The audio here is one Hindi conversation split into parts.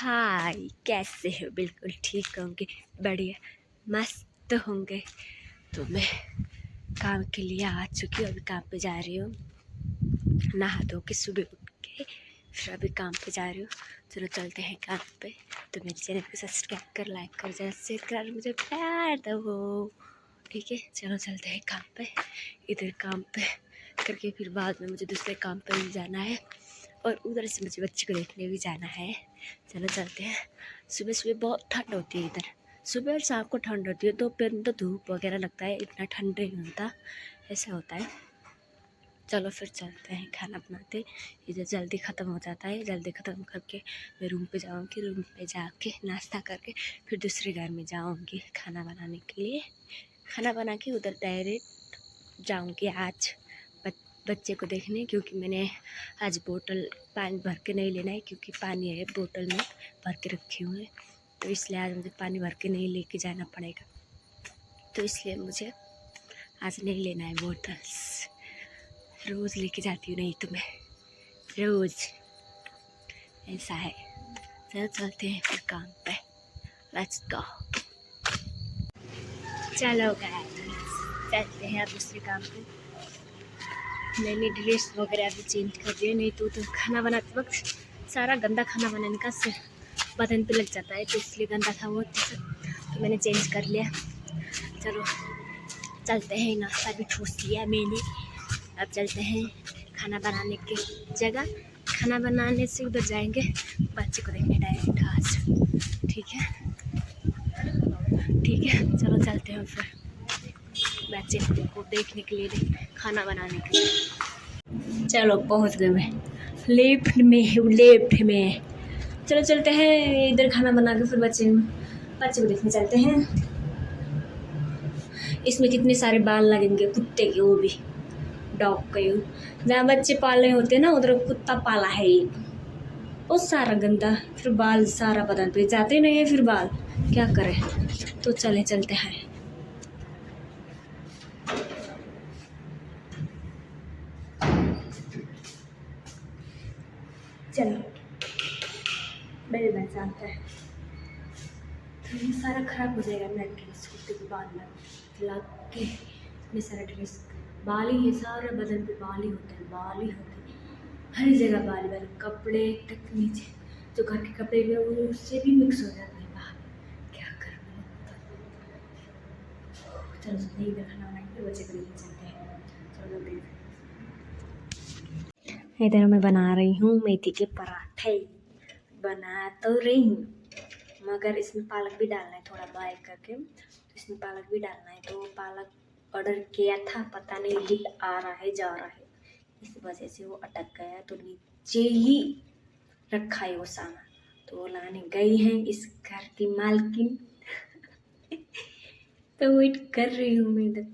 हाय, कैसे हो? बिल्कुल ठीक होंगे, बढ़िया मस्त होंगे। तो मैं काम के लिए आ चुकी हूँ, अभी काम पे जा रही हूँ। नहा धो के सुबह उठ के फिर अभी काम पे जा रही हूँ। चलो चलते हैं काम पे। तो मेरे चैनल को सब्सक्राइब कर, लाइक कर, ज़्यादा शेयर कर, मुझे प्यार दो, ठीक है। चलो चलते हैं काम पे। इधर काम पे करके फिर बाद में मुझे दूसरे काम पे भी जाना है और उधर से मुझे बच्चे को देखने भी जाना है। चलो चलते हैं। सुबह सुबह बहुत ठंड होती है इधर, सुबह और शाम को ठंड होती है, दोपहर में तो धूप वगैरह लगता है, इतना ठंड नहीं होता, ऐसा होता है। चलो फिर चलते हैं खाना बनाते। इधर जल्दी ख़त्म हो जाता है, जल्दी ख़त्म करके मैं रूम पे जाऊँगी, रूम पे जाके नाश्ता करके फिर दूसरे घर में जाऊँगी खाना बनाने के लिए। खाना बना के उधर डायरेक्ट जाऊँगी आज बच्चे को देखने, क्योंकि मैंने आज बोतल पानी भर के नहीं लेना है, क्योंकि पानी है बोतल में भर के रखे हुए, तो इसलिए आज मुझे पानी भर के नहीं लेके जाना पड़ेगा। तो इसलिए मुझे आज नहीं लेना है बोतल्स, रोज़ लेके जाती हूँ, नहीं तो मैं रोज़, ऐसा है। चलो चलते हैं फिर काम पे, लेट्स गो। चलो गाइस, चलते हैं अब दूसरे काम पे। मैंने ड्रेस वगैरह भी चेंज कर दिया, नहीं तो खाना बनाते वक्त सारा गंदा खाना बनाने का बदन पे लग जाता है, तो इसलिए गंदा था वो, तो मैंने चेंज कर लिया। चलो चलते हैं, नाश्ता भी ठूस लिया मैंने, अब चलते हैं खाना बनाने की जगह। खाना बनाने से उधर जाएंगे बच्चे को देखने डायरेक्ट आज, ठीक है ठीक है। चलो चलते हैं फिर बच्चे को देखने के लिए, खाना बनाने के लिए। चलो पहुंच गए, मैं लेफ्ट में हूँ, लेफ्ट में। चलो चलते हैं इधर खाना बना के फिर बच्चे को देखने चलते हैं। इसमें कितने सारे बाल लगेंगे कुत्ते के, वो भी डॉग के। जहाँ बच्चे पाले होते हैं ना, उधर कुत्ता पाला है एक, बहुत सारा गंदा, फिर बाल सारा बदन पे जाते नहीं है, फिर बाल क्या करें। तो चलते हैं। चलो मेरे बच्चा आता है तो ये सारा खराब हो जाएगा मेरा ड्रेस, कुत्ते के बाल लग के इतने सारा ड्रेस, बाल ही है, सारा बदन पे बाल ही होता है, बाल ही होते हैं, हर जगह बाल बाल, कपड़े तक नीचे जो घर के कपड़े में वो उससे भी मिक्स हो जाता है बाल, क्या करना। चलो नहीं, इधर खाना बनाएंगे, बच्चे को लेके चलते हैं। चलो देख, इधर मैं बना रही हूँ मेथी के पराठे, बना तो रही हूँ, मगर इसमें पालक भी डालना है, थोड़ा बॉयल करके तो इसमें पालक भी डालना है। तो पालक ऑर्डर किया था, पता नहीं लिट आ रहा है जा रहा है, इस वजह से वो अटक गया, तो नीचे ही रखा है वो सामान, तो वो लाने गई हैं इस घर की मालकिन। तो वेट कर रही हूँ मैं इधर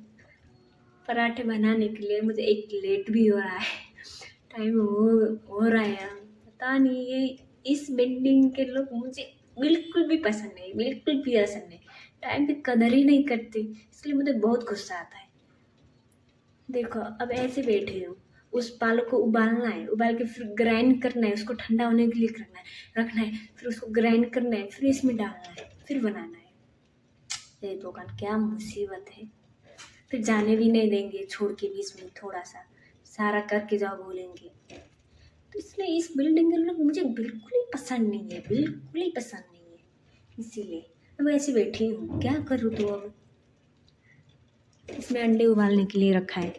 पराठे बनाने के लिए। मुझे एक लेट भी हो रहा है, टाइम हो रहा है, पता नहीं ये इस बिल्डिंग के लोग मुझे बिल्कुल भी पसंद नहीं, बिल्कुल भी पसंद नहीं, टाइम की कदर ही नहीं करते, इसलिए मुझे बहुत गुस्सा आता है। देखो अब ऐसे बैठे हो, उस पालक को उबालना है, उबाल के फिर ग्राइंड करना है, उसको ठंडा होने के लिए रखना है, फिर उसको ग्राइंड करना है, फिर इसमें डालना है, फिर बनाना है। ये दुकान क्या मुसीबत है। फिर जाने भी नहीं देंगे, छोड़ के बीच में थोड़ा सा सारा करके जाओ बोलेंगे, तो इसलिए इस बिल्डिंग के लोग मुझे बिल्कुल ही पसंद नहीं है, बिल्कुल ही पसंद नहीं है, इसीलिए अब ऐसे बैठी हूँ, क्या करूँ। तो अब इसमें अंडे उबालने के लिए रखा है,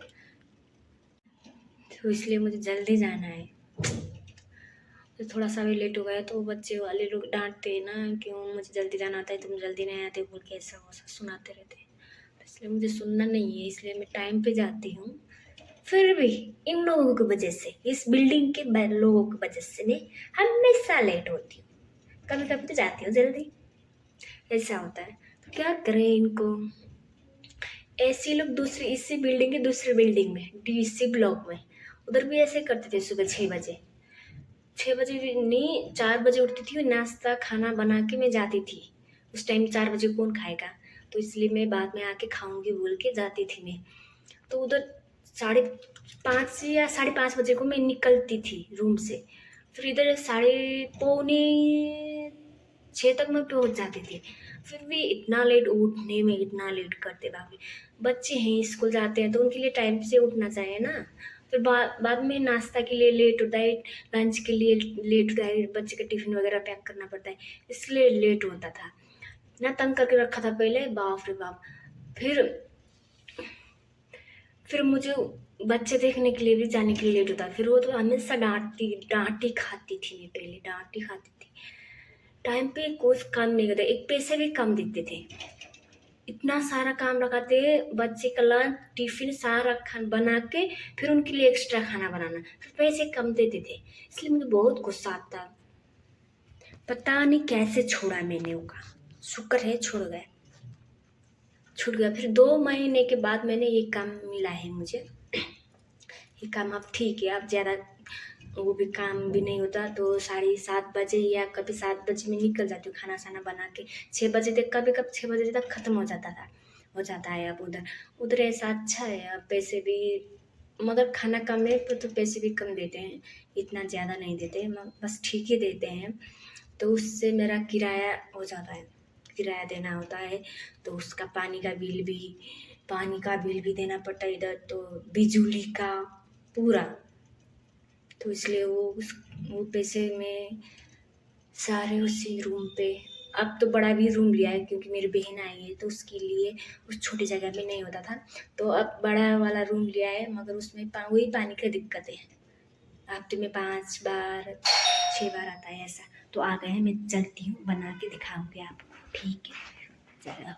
तो इसलिए मुझे जल्दी जाना है। तो थोड़ा सा भी लेट हो गया तो बच्चे वाले लोग डांटते हैं ना, क्यों मुझे जल्दी जाना आता है, तुम जल्दी नहीं आते बोल के, ऐसा वैसा सुनाते रहते हैं, तो इसलिए मुझे सुनना नहीं है, इसलिए मैं टाइम पे जाती हूँ। फिर भी इन लोगों की वजह से, इस बिल्डिंग के लोगों की वजह से मैं हमेशा लेट होती हूँ, कभी कभी तो जाती हूँ जल्दी, ऐसा होता है। तो क्या करें इनको, ऐसे लोग दूसरी इसी बिल्डिंग के दूसरे बिल्डिंग में डीसी ब्लॉक में उधर भी ऐसे करते थे। सुबह 6 बजे भी नहीं, 4 बजे उठती थी, नाश्ता खाना बना के मैं जाती थी, उस टाइम 4 बजे कौन खाएगा, तो इसलिए मैं बाद में आके खाऊंगी बोल के जाती थी मैं। तो उधर 5:30 या 5:30 बजे को मैं निकलती थी रूम से, फिर इधर 5:45 6 तक मैं पहुंच जाती थी। फिर भी इतना लेट, उठने में इतना लेट करते बाकी बच्चे हैं, स्कूल जाते हैं तो उनके लिए टाइम से उठना चाहिए ना। फिर बाद में नाश्ता के लिए लेट होता है, लंच के लिए लेट होता है, बच्चे का टिफिन वगैरह पैक करना पड़ता है, इसलिए लेट होता था। इतना तंग करके रखा था पहले, बाप रे बाप। फिर मुझे बच्चे देखने के लिए भी जाने के लिए लेट होता। फिर वो तो हमेशा डांटी खाती थी। मैं पहले डांटी खाती थी, टाइम पे कुछ काम नहीं करते, एक पैसे भी कम देते थे। इतना सारा काम रखाते, बच्चे का लंच टिफिन सारा खाना बना के फिर उनके लिए एक्स्ट्रा खाना बनाना, फिर पैसे कम देते थे। इसलिए मुझे बहुत गुस्सा आता। पता नहीं कैसे छोड़ा मैंने उनका, शुक्र है छूट गया। फिर 2 महीने के बाद मैंने ये काम मिला है मुझे। ये काम अब ठीक है, अब ज़्यादा वो भी काम भी नहीं होता, तो 7:30 बजे या कभी 7 बजे में निकल जाती हूँ खाना साना बना के। 6 बजे तक, कभी 6 बजे तक ख़त्म हो जाता है। अब उधर ऐसा अच्छा है, अब पैसे भी, मगर खाना कम है तो पैसे भी कम देते हैं, इतना ज़्यादा नहीं देते, बस ठीक ही देते हैं। तो उससे मेरा किराया हो जाता है, किराया देना होता है, तो उसका पानी का बिल भी देना पड़ता है इधर, तो बिजली का पूरा। तो इसलिए वो पैसे में सारे उसी रूम पे। अब तो बड़ा भी रूम लिया है क्योंकि मेरी बहन आई है, तो उसके लिए उस छोटी जगह में नहीं होता था, तो अब बड़ा वाला रूम लिया है, मगर उसमें वही पानी की दिक्कत है। हफ्ते में 5 बार 6 बार आता है ऐसा। तो आ गए हैं, मैं चलती हूँ, बना के दिखाऊंगी आपको, ठीक है। चलो,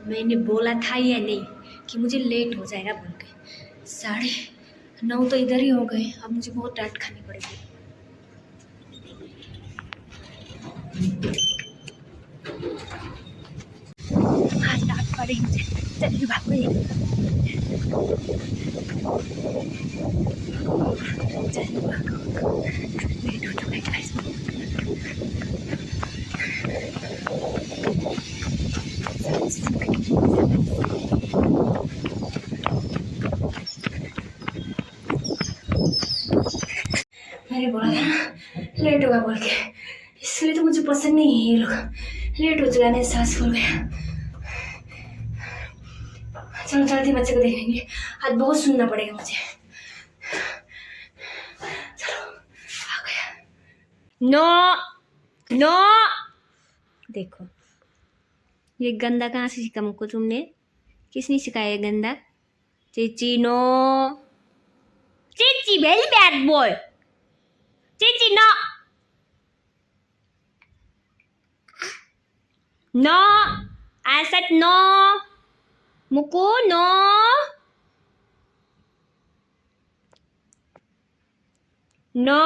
मैंने बोला था या नहीं कि मुझे लेट हो जाएगा बोल के। 9:30 तो इधर ही हो गए, अब मुझे बहुत डांट खानी पड़ेगी। आज डांट पड़ेगी मुझे, चलिए भागो, चलिए भागो, लेट हो चुका है गाइस। मैंने बोला था ना लेट होगा बोल के, इसलिए तो मुझे पसंद नहीं है ये लोग। लेट हो चुका है, मेरा सांस फूल गया। चलो जल्दी बच्चे को देखेंगे, आज बहुत सुनना पड़ेगा मुझे। चलो, आ गया। नो देखो, ये गंदा कहाँ से सीखा मुझको तुमने? किसने सिखाया ये गंदा? Chichi no, Chichi very bad boy, Chichi no, no, I said no, Mukku no, no,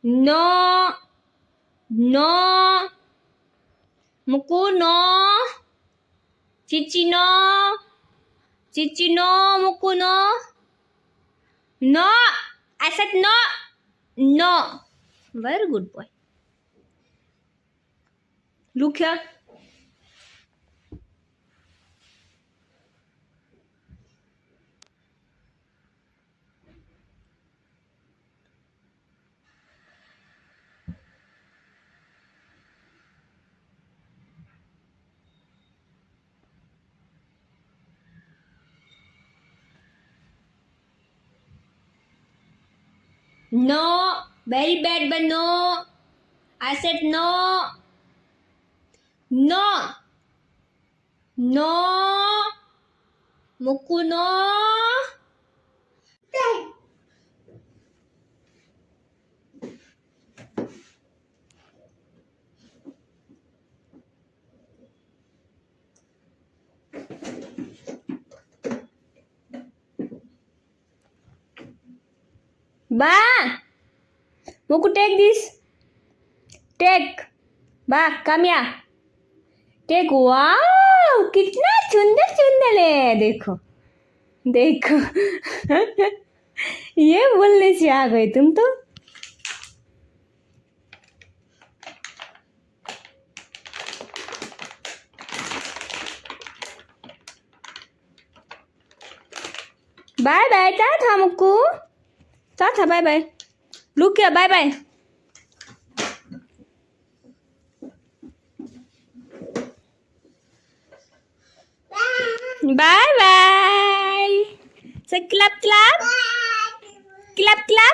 no, no, Mukku no, Chichi no, Mukku no, no, I said no, very good boy. Look here. No, very bad, but no. I said no. No. No. Muku no. Ba, Muku take this. Take. Ba, come here. Take. Wow, कितना सुंदर है, देखो देखो। ये बोलने से आ गए तुम तो। Bye bye, tata Mukku, tata, bye bye. रुक गया, बाय बाय। Bye bye. से clap clap clap clap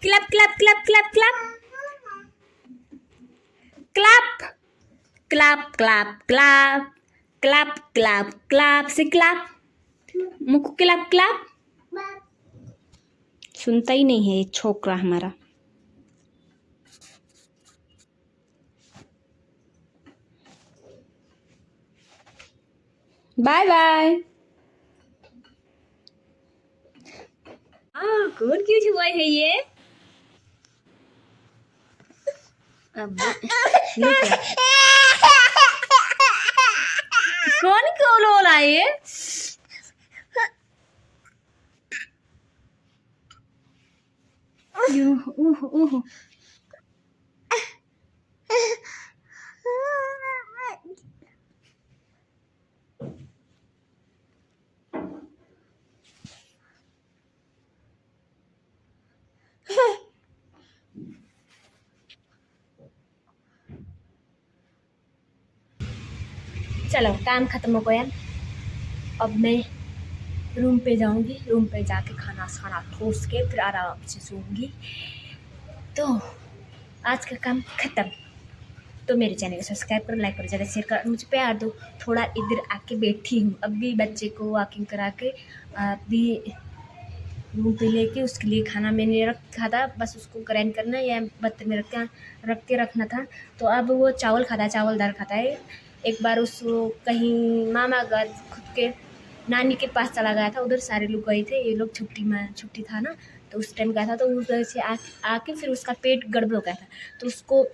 clap clap clap clap clap clap clap clap clap clap clap से क्लैप मुख क्लैप क्लैप। सुनता ही नहीं है ये छोकरा हमारा। Bye bye. कौन क्यों छुआ है ये? अब कौन क्यों लो रहा है ये? ओह चलो काम खत्म हो गया। अब मैं रूम पे जाऊंगी, रूम पे जाके खाना खाना ठोस के फिर आराम से सोऊंगी। तो आज का काम खत्म। तो मेरे चैनल को सब्सक्राइब करो, लाइक करो, ज़्यादा शेयर करो, मुझे प्यार दो। थोड़ा इधर आके बैठी हूँ, अभी बच्चे को वॉकिंग करा के अभी रूम पे लेके उसके लिए खाना मैंने रखा था, बस उसको ग्राइंड करना या बर्तन में रख के रखना था। तो अब वो चावल खाता है, चावल दाल खाता है। एक बार उसको कहीं मामा घर खुद के नानी के पास चला गया था, उधर सारे लोग गए थे, ये लोग छुट्टी था ना, तो उस टाइम गया था। तो उधर से आके फिर उसका पेट गड़बड़ हो गया था, तो उसको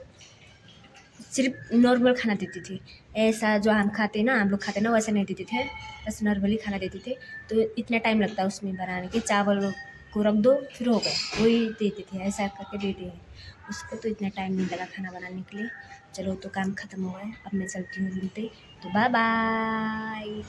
सिर्फ नॉर्मल खाना देती थी, ऐसा जो हम खाते ना, हम लोग खाते ना, वैसा नहीं देते थे, बस नॉर्मली खाना देते थे। तो इतना टाइम लगता है उसमें बनाने के, चावल को रख दो फिर हो गए, वही देते थे, ऐसा करके देते हैं उसको। तो इतना टाइम नहीं लगा खाना बनाने के लिए। चलो तो काम ख़त्म हो गया, अब मैं चलती हूँ रूम पे। तो बाय बाय।